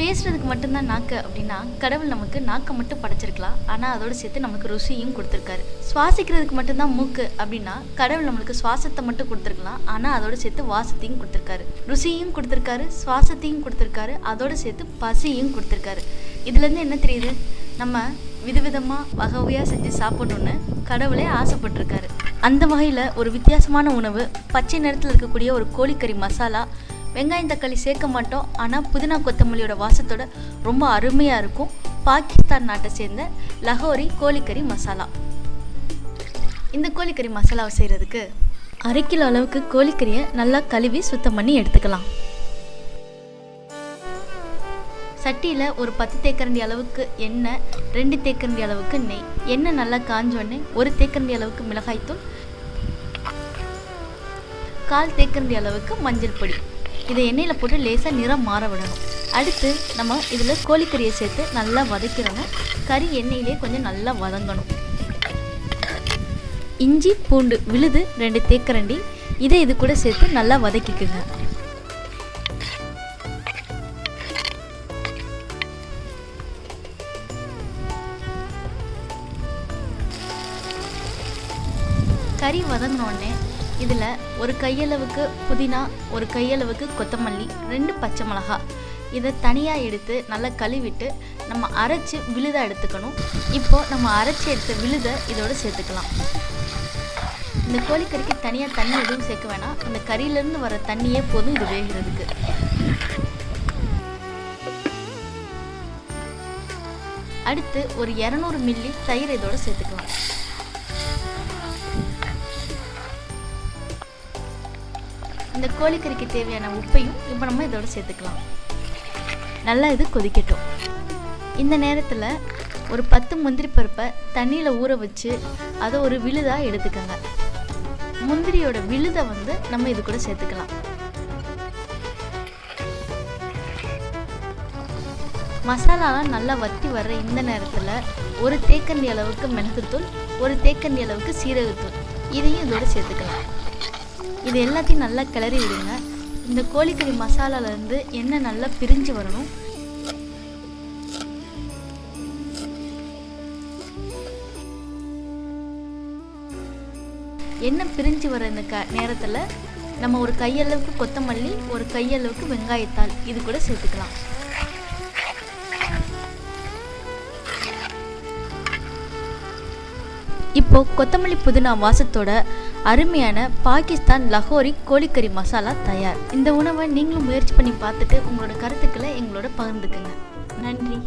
பேசுறதுக்கு மட்டும்தான் நாக்கு அப்படின்னா கடவுள் நமக்கு நாக்கை மட்டும் படைச்சிருக்கலாம், ஆனால் அதோடு சேர்த்து நமக்கு ருசியும் கொடுத்துருக்காரு. சுவாசிக்கிறதுக்கு மட்டும்தான் மூக்கு அப்படின்னா கடவுள் நம்மளுக்கு சுவாசத்தை மட்டும் கொடுத்துருக்கலாம், ஆனால் அதோடு சேர்த்து வாசத்தையும் கொடுத்துருக்காரு, ருசியும் கொடுத்துருக்காரு, சுவாசத்தையும் கொடுத்துருக்காரு, அதோடு சேர்த்து பசியும் கொடுத்துருக்காரு. இதுலேருந்து என்ன தெரியுது? நம்ம விதவிதமாக வகை வகையாக செஞ்சு சாப்பிடணுன்னு கடவுளே ஆசைப்பட்டிருக்காரு. அந்த வகையில் ஒரு வித்தியாசமான உணவு பச்சை நிறத்தில் இருக்கக்கூடிய ஒரு கோழிக்கறி மசாலா. வெங்காயம் தக்காளி சேர்க்க மாட்டோம், ஆனால் புதினா கொத்தமல்லியோட வாசத்தோட ரொம்ப அருமையாக இருக்கும். பாகிஸ்தான் நாட்டை சேர்ந்த லஹோரி கோழிக்கறி மசாலா. இந்த கோழிக்கறி மசாலாவை செய்கிறதுக்கு 1/2 கிலோ அளவுக்கு கோழிக்கறியை நல்லா கழுவி சுத்தம் பண்ணி எடுத்துக்கலாம். சட்டியில் ஒரு 10 தேக்கரண்டி அளவுக்கு எண்ணெய், 2 தேக்கரண்டி அளவுக்கு நெய். எண்ணெய் நல்லா காஞ்சோடனே 1 தேக்கரண்டி அளவுக்கு மிளகாய்த்தூள், 1/4 தேக்கரண்டி அளவுக்கு மஞ்சள் பொடி. இதை எண்ணெயில் போட்டு லேசாக நிறம் மாற விடணும். அடுத்து நம்ம இதில் கோழிக்கறியை சேர்த்து நல்லா வதக்கிடணும். கறி எண்ணெயிலே கொஞ்சம் நல்லா வதங்கணும். இஞ்சி பூண்டு விழுது 2 தேக்கரண்டி, இதை இது கூட சேர்த்து நல்லா வதக்கிக்குங்க. கறி வதங்கினோடனே இதில் 1 கையளவுக்கு புதினா, 1 கையளவுக்கு கொத்தமல்லி, 2 பச்சை மிளகாய், இதை தனியாக எடுத்து நல்லா கழுவிட்டு நம்ம அரைச்சி விழுதாக எடுத்துக்கணும். இப்போது நம்ம அரைச்சி எடுத்த விழுதை இதோடு சேர்த்துக்கலாம். இந்த கோழிக்கறிக்கு தனியாக தண்ணி எதுவும் சேர்க்க வேணாம், இந்த கறியிலேருந்து வர தண்ணியே போதும் இது வேகிறதுக்கு. அடுத்து ஒரு 200 மில்லி தயிர் இதோடு சேர்த்துக்கலாம். இந்த கோழிக்கறிக்கு தேவையான உப்பையும் இப்போ நம்ம இதோட சேர்த்துக்கலாம். நல்லா இது கொதிக்கட்டும். இந்த நேரத்தில் ஒரு 10 முந்திரி பருப்பை தண்ணியில் ஊற வச்சு அதை ஒரு விழுதாக எடுத்துக்கோங்க. முந்திரியோட விழுதை நம்ம இது கூட சேர்த்துக்கலாம். மசாலாலாம் நல்லா வத்தி வர்ற இந்த நேரத்தில் 1 தேக்கரண்டி அளவுக்கு மிளகுத்தூள், 1 தேக்கரண்டி அளவுக்கு சீரகத்தூள், இதையும் இதோட சேர்த்துக்கலாம். இது எல்லாத்தையும் நல்லா கிளறி விடுங்க. இந்த கோழிக்கறி மசாலாலேருந்து எண்ணெய் நல்லா பிரிஞ்சு வரணும். எண்ணெய் பிரிஞ்சு வர இந்த நேரத்தில் நம்ம 1 கையளவுக்கு கொத்தமல்லி, 1 கையளவுக்கு வெங்காயத்தாள் இது கூட சேர்த்துக்கலாம். இப்போ கொத்தமல்லி புதினா வாசத்தோட அருமையான பாகிஸ்தான் லஹோரி கோழிக்கறி மசாலா தயார். இந்த உணவை நீங்களும் முயற்சி பண்ணி பார்த்துட்டு உங்களோட கருத்துக்களை எங்களோட பகிர்ந்துக்குங்க. நன்றி.